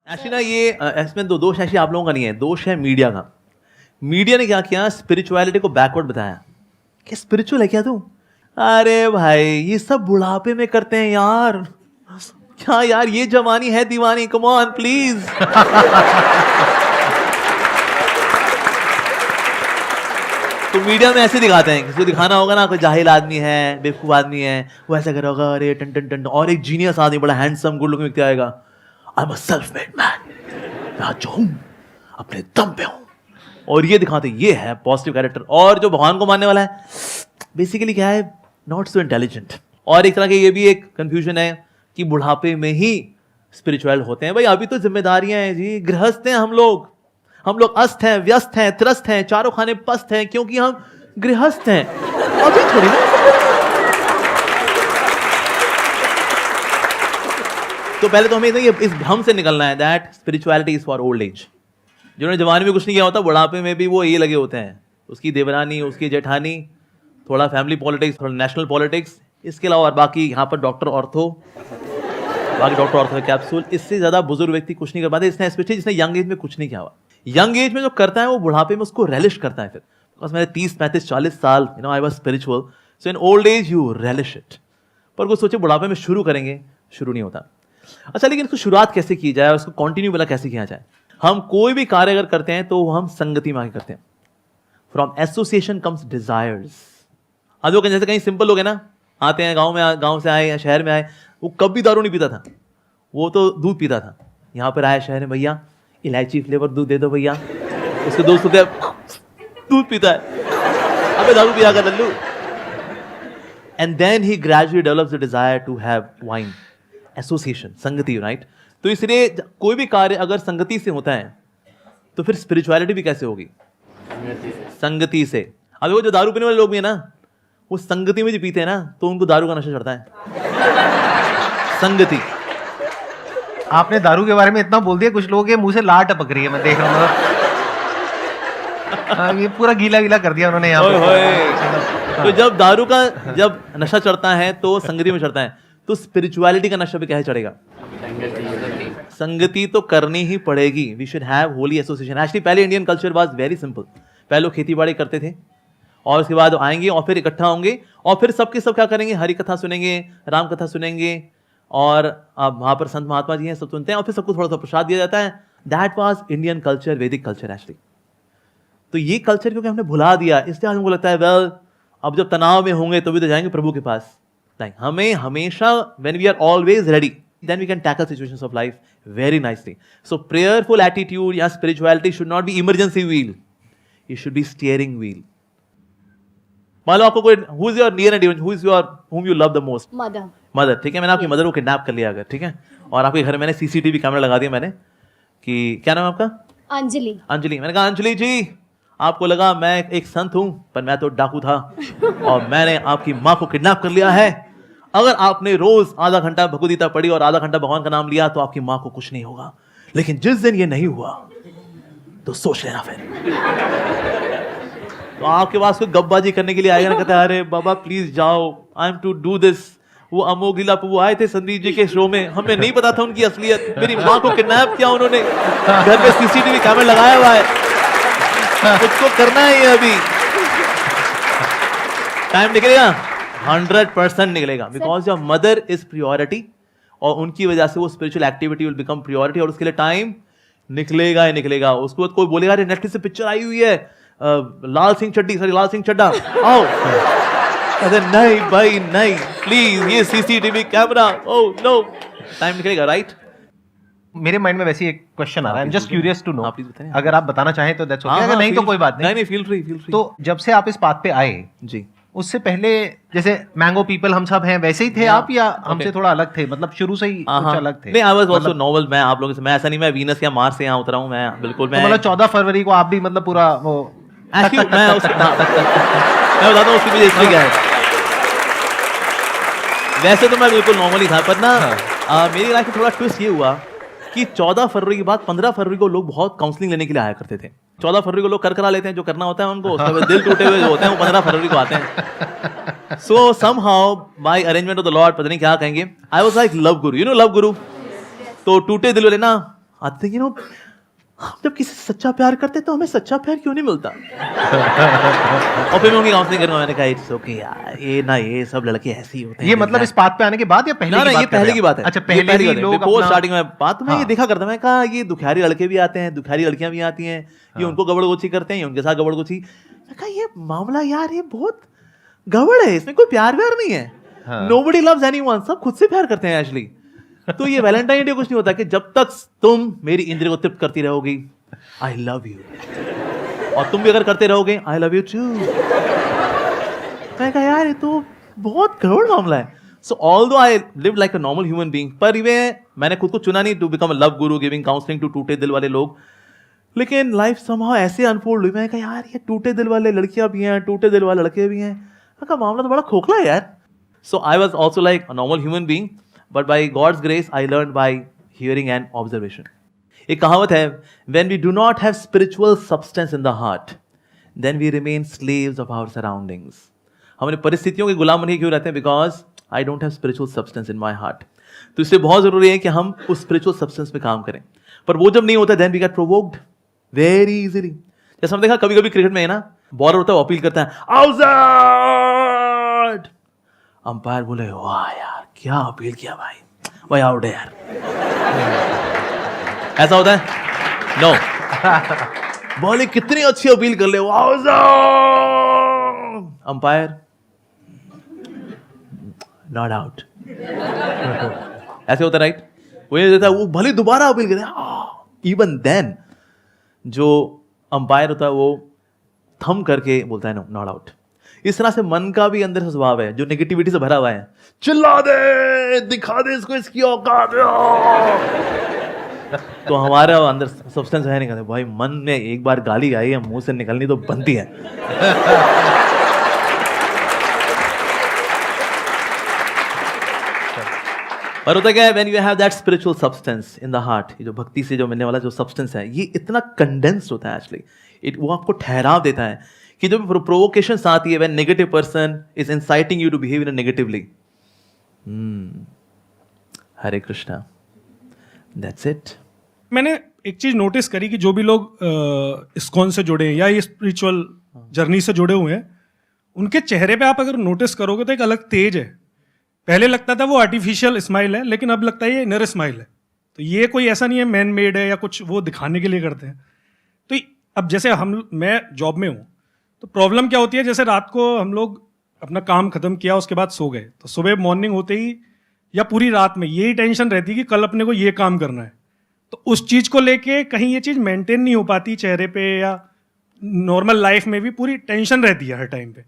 Actually ना ये इसमें दोष एक्चुअली आप लोगों का नहीं है, दोष है मीडिया का। मीडिया ने क्या किया, स्पिरिचुअलिटी को बैकवर्ड बताया कि स्पिरिचुअल है क्या तू? अरे भाई ये सब बुढ़ापे में करते हैं यार, क्या यार ये जवानी है दीवानी, कम ऑन प्लीज। तो मीडिया में ऐसे दिखाते हैं, किसी को दिखाना होगा ना कोई जाहिल आदमी है, बेवकूफ आदमी है, वो ऐसा करेगा, अरे टन टन टन, और एक जीनियस आदमी बड़ा हैंडसम गुड लुकिंग व्यक्ति आएगा, I am a self made man, मैं जो हूं अपने दम पे हूं, और ये दिखाते ये है पॉजिटिव कैरेक्टर। और जो भगवान को मानने वाला है बेसिकली क्या है, नॉट सो इंटेलिजेंट। और एक तरह के ये भी एक कंफ्यूजन है कि बुढ़ापे में ही स्पिरिचुअल होते हैं। भाई अभी तो जिम्मेदारियां हैं जी, गृहस्थ हैं हम लोग अस्त हैं, व्यस्त हैं, त्रस्त हैं, चारों खाने पस्त हैं, क्योंकि हम गृहस्थ हैं। अभी थोड़ी ना। तो पहले तो हमें इस भ्रम से निकलना है that spirituality is for old age. जिन्होंने जवानी में कुछ नहीं किया होता, बुढ़ापे में भी वो ये लगे होते हैं, उसकी देवरानी, उसकी जेठानी, थोड़ा फैमिली पॉलिटिक्स, थोड़ा नेशनल पॉलिटिक्स, इसके अलावा बाकी यहाँ पर डॉक्टर ऑर्थो कैप्सूल। इससे ज्यादा बुजुर्ग व्यक्ति कुछ नहीं कर पाते, इसने स्पेशली जिसने यंग एज में कुछ नहीं किया हुआ। यंग एज में जो करता है वो बुढ़ापे में उसको रेलिश करता है। फिर बिकॉज मैंने 30, 35, 40 साल I was spiritual, so in old age you relish it. पर वो सोचे बुढ़ापे में शुरू करेंगे, शुरू नहीं होता। अच्छा, लेकिन इसको शुरुआत कैसे की जाए, उसको कंटिन्यू वाला कैसे किया जाए? हम कोई भी कार्य अगर करते हैं तो हम संगति में आके करते हैं। From association comes desires. आज लोग जैसे कहीं सिंपल लोग हैं ना, आते हैं गांव से आए या शहर में आए, वो कभी दारू नहीं पीता था, वो तो दूध पीता था। यहाँ पर आया शहर में, भैया इलायची फ्लेवर दूध दे दो भैया, उसके दोस्त होते दूध पीता है, अबे दारू पिया कर लल्लू। And then he gradually develops the desire to have wine. Association, संगति, राइट? तो इसलिए कोई भी कार्य अगर संगति से होता है तो फिर स्पिरिचुअलिटी भी कैसे होगी? संगति से। अब वो जो दारू पीने वाले लोग भी है ना, वो संगति में जो पीते हैं ना, तो उनको दारू का नशा चढ़ता है। संगति। आपने दारू के बारे में इतना बोल दिया, कुछ लोगों के मुंह से लार टपक रही है, मैं देख रहा हूँ। ये पूरा गीला गीला कर दिया उन्होंने यहाँ पे। तो जब नशा चढ़ता है तो संगति में चढ़ता है, तो स्पिरिचुअलिटी का नशा भी क्या चढ़ेगा? संगति तो करनी ही पड़ेगी। We should have holy association. Actually पहले Indian culture was very simple. पहले लोग खेती बाड़ी करते थे और उसके बाद आएंगे और फिर इकट्ठा होंगे और फिर सबके सब क्या करेंगे, हरि कथा सुनेंगे, राम कथा सुनेंगे, और वहां पर संत महात्मा जी हैं, सब सुनते हैं और फिर सबको थोड़ा सा प्रसाद दिया जाता है। दैट वाज इंडियन कल्चर, वैदिक कल्चर एक्चुअली। तो ये कल्चर क्योंकि हमने भुला दिया, इसलिए आज हमको लगता है वेल अब जब तनाव में होंगे तो भी तो जाएंगे प्रभु के पास। नहीं, हमें हमेशा when we are always ready, then we can tackle situations of life very nicely. So prayerful attitude या spirituality should not be emergency wheel, it should be steering wheel. मान लो आपको कोई who is your near and dear, whom you love the most? Mother. ठीक है, मैंने आपकी mother को kidnap कर लिया अगर, ठीक है, और आपके घर मैंने सीसीटीवी कैमरा लगा दिया मैंने, कि क्या नाम है आपका? अंजलि। मैंने कहा अंजलि जी, आपको लगा मैं एक संत हूं, पर मैं तो डाकू था और मैंने आपकी माँ को किडनैप कर लिया है। अगर आपने रोज आधा घंटा भगवदगीता पढ़ी और आधा घंटा भगवान का नाम लिया तो आपकी माँ को कुछ नहीं होगा, लेकिन जिस दिन ये नहीं हुआ तो सोच लेना फिर। तो आपके पास कोई गपबाजी करने के लिए आएगा ना, कहता है अरे बाबा प्लीज जाओ, I am to do this. वो अमोघ लीला प्रभु आए थे संदीप जी के शो में, हमें नहीं पता था उनकी असलियत, मेरी माँ को किडनैप किया उन्होंने, घर पे सीसीटीवी कैमरा लगाया हुआ है, उसको करना है ये अभी। टाइम निकलेगा, 100% निकलेगा, because your mother is priority और उनकी वजह से वो spiritual activity will become priority और उसके लिए टाइम निकलेगा ही निकलेगा। उसके बाद कोई बोलेगा अरे नेटफ्लिक्स से पिक्चर आई हुई है लाल सिंह चड्ढा, आओ। अरे नहीं भाई नहीं, प्लीज ये CCTV camera, oh no, time निकलेगा, राइट? मेरे माइंड में वैसे एक क्वेश्चन आ रहा है, जस्ट क्यूरियस टू नो, बताएं। अगर आप बताना चाहें तो दैट्स ओके, अगर नहीं तो कोई बात नहीं। Feel free. तो जब से आप इस बात पे आए जी, उससे पहले जैसे मैंगो पीपल हम सब हैं वैसे ही थे आप, या हमसे थोड़ा अलग थे? मतलब शुरू से ही कुछ अलग थे? नहीं, आई वाज आल्सो नॉवल। मैं आप लोगों से, मैं ऐसा नहीं मैं वीनस या मार्स से यहाँ उतरा हूँ, मैं बिल्कुल मैं मतलब 14 फरवरी को आप भी मतलब पूरा वो मैं बताता हूँ उसकी वजह इसलिए क्या है। वैसे तो मैं बिल्कुल नॉर्मल ही था, पर ना मेरी लाइफ में थोड़ा ट्विस्ट ये हुआ कि 14 फरवरी के बाद 15 फरवरी को लोग बहुत काउंसलिंग लेने के लिए आया करते थे। 14 फरवरी को लोग करा लेते हैं जो करना होता है उनको, उसके बाद दिल टूटे हुए जो होते हैं वो 15 फरवरी को आते हैं। So somehow by arrangement of the Lord, पता नहीं क्या कहेंगे, I was like love guru, you know love guru. तो टूटे दिल वाले ना आई थिंक हम जब किसी से सच्चा प्यार करते तो हमें सच्चा प्यार क्यों नहीं मिलता? और फिर मैं उनकी काउंसलिंग करूंगा, मैंने कहा इट्स ओके यार, ये सब लड़के ऐसे ही होते हैं। ये मतलब इस बात पे आने के बाद या पहले की बात? ये पहले की बात है। अच्छा, पहले भी लोग बिफोर अपना स्टार्टिंग में बात मैं ये देखा करता, मैं कहा ये दुखियारी लड़के भी आते हैं, दुखियारी लड़कियां भी आती हैं, ये उनको गबड़गोची करते हैं, ये उनके साथ गबड़गोची। मैं कहा ये मामला यार ये बहुत गड़बड़ है, इसमें कोई प्यार व्यार नहीं है। नोबडी लव्स एनीवन, सब खुद से प्यार करते हैं एक्चुअली। तो ये वैलेंटाइन डे कुछ नहीं होता कि जब तक तुम मेरी इंद्रिय को तृप्त करती रहोगी, आई लव यू, और तुम भी अगर करते रहोगे, आई लव यू टू। मैं कहा यार ये तो बहुत गड़बड़ मामला है। सो although I live like a normal human being, पर मैंने खुद को चुना नहीं to become a love Guru giving counselling to टूटे दिल वाले लोग, लेकिन लाइफ समहाउ ऐसे अनफोल्ड हुई। मैं कहा यार ये टूटे दिल वाले लड़कियां भी हैं, टूटे दिल वाले लड़के भी हैं। मैं कहा मामला तो बड़ा खोखला है यार। So I was also like a normal human being, but by God's grace I learn by hearing and observation. एक कहावत है, when we do not have spiritual substance in the heart, then we remain slaves of our surroundings. हमने परिस्थितियों के गुलाम बन के क्यों रहते हैं? Because I don't have spiritual substance in my heart. तो इसलिए बहुत जरूरी है कि हम उस spiritual substance पे काम करें, पर वो जब नहीं होता then we get provoked very easily. जैसे हम देखा कभी कभी क्रिकेट में है ना, बॉलर होता है, अपील करता है आउट, अंपायर बोले वाह यार क्या अपील किया भाई, भाई आउट है यार। ऐसा होता है? नो। बॉलिंग कितनी अच्छी अपील कर ले, अंपायर नॉट आउट। ऐसे होता है राइट? वो ये देता है, वो भले दोबारा अपील करे, इवन देन जो अंपायर होता है वो थम करके बोलता है नो नॉट आउट। इस तरह से मन का भी अंदर से स्वभाव है जो नेगेटिविटी से भरा हुआ है, चिल्ला दे, दिखा दे इसको इसकी औकात। तो हमारा अंदर सब्सटेंस है नहीं, कहते भाई मन में एक बार गाली आई है, मुंह से निकलनी तो बनती है। और होता क्या है, when you have that spiritual substance in the heart, ये जो भक्ति से जो मिलने वाला जो सब्सटेंस है, ये इतना कंडेंस्ड होता है एक्चुअली, वो आपको ठहराव देता है कि जो प्रोवोकेशन आती है, when negative person is inciting you to behave in a negatively, Hare Krishna, that's it. मैंने एक चीज नोटिस करी कि जो भी लोग इस्कॉन से जुड़े हैं या ये स्पिरिचुअल जर्नी से जुड़े हुए हैं, उनके चेहरे पे आप अगर नोटिस करोगे तो एक अलग तेज है। पहले लगता था वो आर्टिफिशियल स्माइल है, लेकिन अब लगता है ये इनर स्माइल है। तो ये कोई ऐसा नहीं है मैन मेड है या कुछ वो दिखाने के लिए करते हैं। तो अब जैसे मैं जॉब में हूँ, तो प्रॉब्लम क्या होती है, जैसे रात को हम लोग अपना काम खत्म किया, उसके बाद सो गए, तो सुबह मॉर्निंग होते ही या पूरी रात में यही टेंशन रहती है कि कल अपने को ये काम करना है। तो उस चीज़ को लेके कहीं ये चीज़ मेंटेन नहीं हो पाती चेहरे पे, या नॉर्मल लाइफ में भी पूरी टेंशन रहती है हर टाइम पे।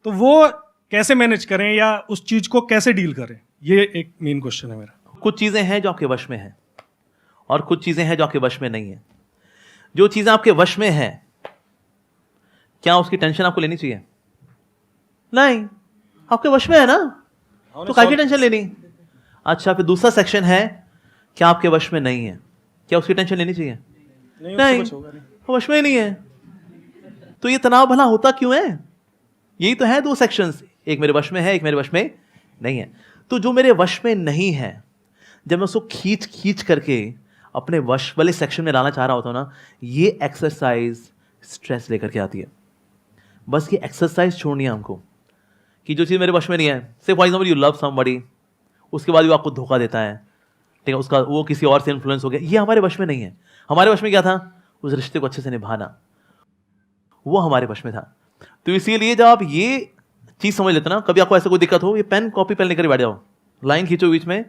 तो वो कैसे मैनेज करें या उस चीज़ को कैसे डील करें, ये एक मेन क्वेश्चन है मेरा। कुछ चीज़ें हैं जो आपके वश में हैं और कुछ चीज़ें हैं जो आपके वश में नहीं है। जो चीज़ें आपके वश में हैं, क्या उसकी टेंशन आपको लेनी चाहिए? नहीं, आपके वश में है ना, तो क्या की टेंशन लेनी? अच्छा, फिर दूसरा सेक्शन है, क्या आपके वश में नहीं है, क्या उसकी टेंशन लेनी चाहिए? नहीं, वश में ही नहीं है, तो ये तनाव भला होता क्यों है? यही तो है दो सेक्शंस, एक मेरे वश में है, एक मेरे वश में नहीं है। तो जो मेरे वश में नहीं है, जब मैं उसको खींच करके अपने वश वाले सेक्शन में लाना चाह रहा होता हूं ना, ये एक्सरसाइज स्ट्रेस लेकर के आती है। बस ये एक्सरसाइज छोड़नी है हमको कि जो चीज़ मेरे वश में नहीं है, से for example you love somebody, उसके बाद भी आपको धोखा देता है, ठीक है, उसका वो किसी और से इन्फ्लुएंस हो गया, ये हमारे वश में नहीं है। हमारे वश में क्या था? उस रिश्ते को अच्छे से निभाना, वो हमारे वश में था। तो इसीलिए जब आप ये चीज़ समझ लेते ना, कभी आपको ऐसा कोई दिक्कत हो, ये पेन कॉपी पेन लेकर बैठ जाओ, लाइन खींचो बीच में,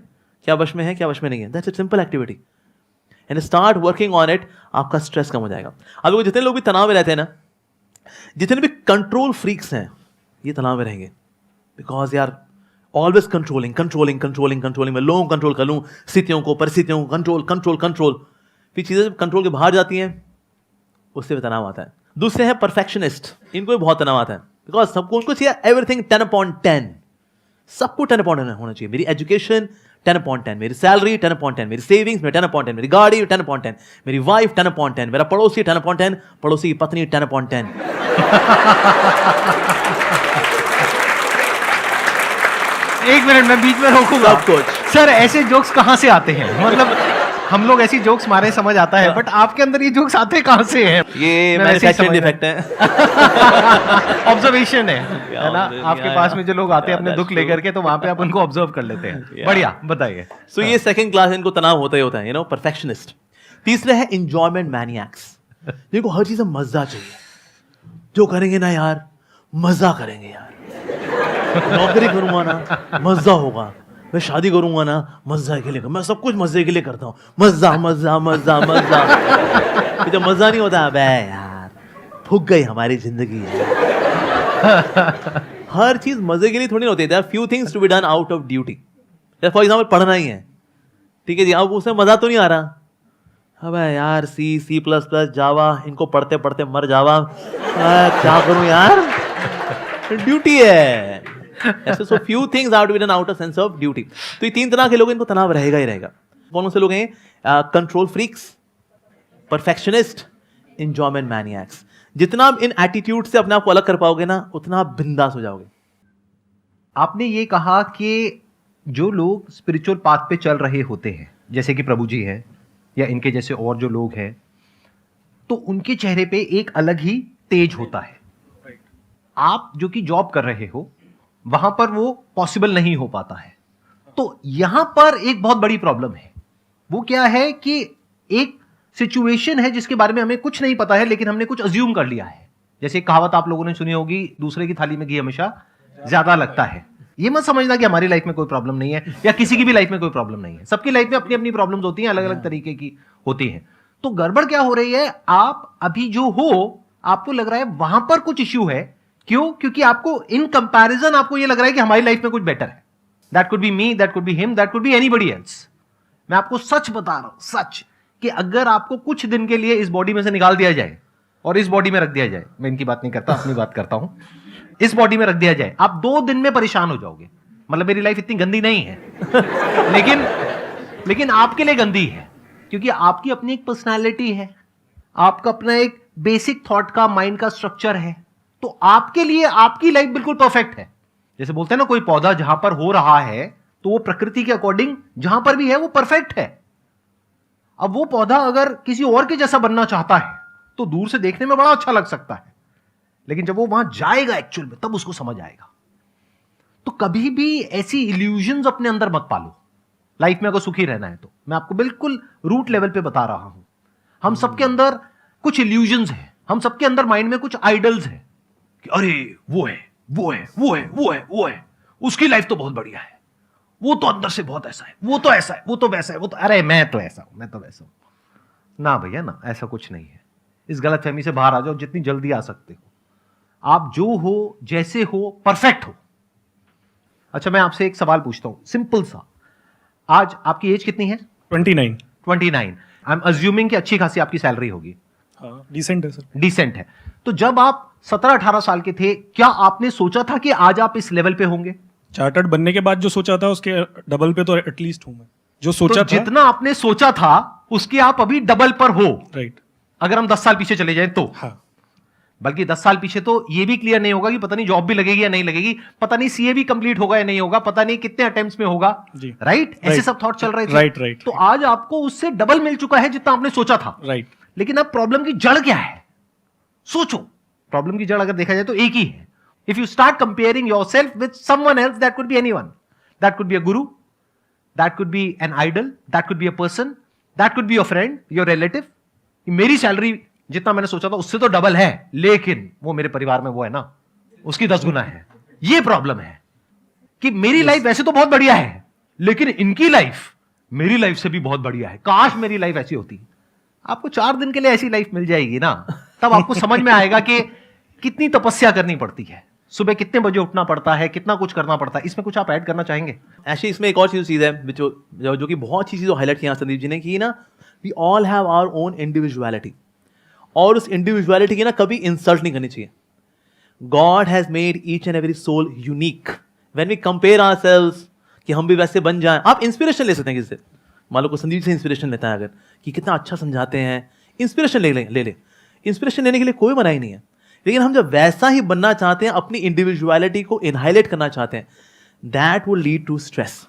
क्या वश में है क्या वश में नहीं है, that's a simple activity and start working on it. आपका स्ट्रेस कम हो जाएगा। अब जितने लोग भी तनाव में रहते हैं ना, जितने भी कंट्रोल फ्रीक्स हैं, ये तनाव में रहेंगे, बिकॉज यार ऑलवेज कंट्रोलिंग, मैं लोगों को कंट्रोल कर लूँ, स्थितियों को, परिस्थितियों को कंट्रोल, फिर चीज़ें कंट्रोल के बाहर जाती हैं, उससे भी तनाव आता है। दूसरे हैं परफेक्शनिस्ट, इनको भी बहुत तनाव आता है, बिकॉज सबको उनको चाहिए एवरीथिंग 10/10, सबको 10/10 होना चाहिए। मेरी एजुकेशन 10/10, मेरी सैलरी 10/10, मेरी सेविंग्स में 10/10, मेरी गाड़ी 10/10, मेरी वाइफ 10/10, मेरा पड़ोसी 10/10, पड़ोसी की पत्नी 10/10। एक मिनट, मैं बीच में रोकूंगा। सब कुछ सर, ऐसे जोक्स कहाँ से आते हैं? मतलब हम लोग ऐसी जोक्स मारे समझ आता है, बट आपके अंदर ये जोक्स आते कहाँ से हैं? ये मैं वैसे ही मैन्युफैक्चरिंग समझ डिफेक्ट है। ऑब्जर्वेशन है ना? आपके yeah, पास में जो लोग आते हैं yeah, अपने that's दुख लेकर के, तो वहां पे आप उनको ऑब्जर्व कर लेते हैं। Yeah. बढ़िया, बताइए। सो ये सेकंड क्लास इनको तनाव होता ही होता है, परफेक्शनिस्ट। तीसरे है इंजॉयमेंट मैनियाक्स, जिनको हर चीज में मजा चाहिए। जो करेंगे ना यार, मजा करेंगे यार। नौकरी करूंगा ना मजा होगा, मैं शादी करूंगा ना मजा के लिए, मैं सब कुछ मजे के लिए करता हूँ। मजा मजा मजा मजा। जब मजा नहीं होता, अबे यार फूक गई हमारी जिंदगी यार। हर चीज मजे के लिए थोड़ी होती है। There are few things to be done out of duty. For example पढ़ना ही है, ठीक है जी, अब उसमें मजा तो नहीं आ रहा। अबे यार सी प्लस प्लस जावा, इनको पढ़ते पढ़ते मर जावा, क्या करूं यार, ड्यूटी है। ऐसे so few things out B done out of sense of duty. तो ये तीन तरह के लोग, इनको तनाव रहेगा ही रहेगा। कौन से लोग हैं? Control freaks, perfectionist, enjoyment maniacs. जितना आप इन एटीट्यूड से अपने आप को अलग कर पाओगे ना, उतना आप बिंदास हो जाओगे। आपने ये कहा कि जो लोग स्पिरिचुअल पाथ पे चल रहे होते हैं, जैसे कि प्रभु जी हैं या इनके जैसे और जो लोग हैं, तो उनके चेहरे पे एक अलग ही तेज होता है। आप जो कि जॉब कर रहे हो, वहां पर वो पॉसिबल नहीं हो पाता है। तो यहां पर एक बहुत बड़ी प्रॉब्लम है। वो क्या है कि एक सिचुएशन है जिसके बारे में हमें कुछ नहीं पता है, लेकिन हमने कुछ अज्यूम कर लिया है। जैसे एक कहावत आप लोगों ने सुनी होगी, दूसरे की थाली में घी हमेशा ज्यादा लगता है। ये मत समझना कि हमारी लाइफ में कोई प्रॉब्लम नहीं है या किसी की भी लाइफ में कोई प्रॉब्लम नहीं है। सबकी लाइफ में अपनी अपनी प्रॉब्लम्स होती हैं, अलग अलग तरीके की होती हैं। तो गड़बड़ क्या हो रही है, आप अभी जो हो, आपको लग रहा है वहां पर कुछ इश्यू है। क्यों? क्योंकि आपको इन कंपैरिजन आपको ये लग रहा है कि हमारी लाइफ में कुछ बेटर है। That could B me, that could be him, that could B anybody else. मैं आपको सच बता रहा हूं, सच, कि अगर आपको कुछ दिन के लिए इस बॉडी में से निकाल दिया जाए और इस बॉडी में रख दिया जाए, मैं इनकी बात नहीं करता, अपनी बात करता हूं, इस बॉडी में रख दिया जाए, आप 2 दिन में परेशान हो जाओगे। मतलब मेरी लाइफ इतनी गंदी नहीं है लेकिन आपके लिए गंदी है, क्योंकि आपकी अपनी एक पर्सनालिटी है, आपका अपना एक बेसिक थॉट का, माइंड का स्ट्रक्चर है। तो आपके लिए आपकी लाइफ बिल्कुल परफेक्ट है। जैसे बोलते हैं ना, कोई पौधा जहां पर हो रहा है तो वो प्रकृति के अकॉर्डिंग जहां पर भी है वो परफेक्ट है। अब वो पौधा अगर किसी और के जैसा बनना चाहता है तो दूर से देखने में बड़ा अच्छा लग सकता है, लेकिन जब वो वहां जाएगा एक्चुअल में, तब उसको समझ आएगा। तो कभी भी ऐसी इल्यूजन्स अपने अंदर मत पालो। लाइफ में अगर सुखी रहना है तो मैं आपको बिल्कुल रूट लेवल पे बता रहा हूं। हम सबके अंदर कुछ इल्यूजन्स हैं, हम सबके अंदर माइंड में कुछ आइडल्स हैं कि अरे वो है, वो है, वो है, वो है, वो है, उसकी लाइफ तो बहुत बढ़िया है, वो तो अंदर से बहुत ऐसा है, वो तो ऐसा है, वो तो वैसा है, वो तो, अरे मैं तो ऐसा हूं, मैं तो वैसा हूं। ना भैया ना, ऐसा कुछ नहीं है। इस गलतफहमी से बाहर आ जाओ जितनी जल्दी आ सकते हो। आप जो हो, जैसे हो, परफेक्ट हो। अच्छा, मैं आपसे एक सवाल पूछता हूं, सिंपल सा। आज आपकी एज कितनी है? 29। 29। आई एम अज्यूमिंग कि अच्छी खासी आपकी सैलरी होगी। हाँ, डिसेंट है सर। डिसेंट है। तो जब आप 17-18 साल के थे, क्या आपने सोचा था कि आज आप इस लेवल पे होंगे? चार्टर्ड बनने के बाद जो सोचा था उसके डबल पे तो एटलीस्ट हूं मैं। जो सोचा तो था, जितना आपने सोचा था उसके आप अभी डबल पर हो। राइट। अगर हम 10 साल पीछे चले जाएं तो, हाँ, बल्कि 10 साल पीछे तो ये भी क्लियर नहीं होगा कि पता नहीं जॉब भी लगेगी या नहीं लगेगी, पता नहीं सीए भी कंप्लीट होगा या नहीं होगा, पता नहीं कितने अटेम्प्ट्स में होगा। जी। राइट? ऐसे सब थॉट चल रहे थे। राइट। तो आज आपको उससे डबल मिल चुका है जितना आपने सोचा था। राइट। लेकिन अब प्रॉब्लम की जड़ क्या है? सोचो। प्रॉब्लम की जड़ अगर देखा जाए तो एक ही है। If you start comparing yourself with someone else, that could be anyone, that could be a guru, that could be an idol, that could be a person, that could be your friend, your relative. मेरी salary जितना मैंने सोचा था उससे तो double है, लेकिन वो मेरे परिवार में वो है ना, उसकी 10 गुना है। ये प्रॉब्लम है कि मेरी लाइफ वैसे तो बहुत बढ़िया है, लेकिन इनकी लाइफ मेरी लाइफ से भी बहुत बढ़िया है। काश मेरी लाइफ ऐसी होती। आपको 4 दिन के लिए ऐसी लाइफ मिल जाएगी ना, तब आपको समझ में आएगा कि कितनी तपस्या करनी पड़ती है, सुबह कितने बजे उठना पड़ता है, कितना कुछ करना पड़ता है। इसमें कुछ आप ऐड करना चाहेंगे? एक्चुअली इसमें एक और चीज है जो कि बहुत अच्छी चीज हाईलाइट किया संदीप जी ने, कि ना we all have our own individuality, और उस इंडिविजुअलिटी की ना कभी इंसल्ट नहीं करनी चाहिए। God has made each and every soul unique. When we compare ourselves कि हम भी वैसे बन जाएं, आप इंस्पिरेशन ले सकते हैं किसी से। मान लो को संदीप से इंस्पिरेशन लेता है अगर, कि कितना अच्छा समझाते हैं, इंस्पिरेशन ले। इंस्पिरेशन लेने के लिए कोई मनाही नहीं है, लेकिन हम जब वैसा ही बनना चाहते हैं, अपनी इंडिविजुअलिटी को इनहाइलाइट करना चाहते हैं, that will lead to stress.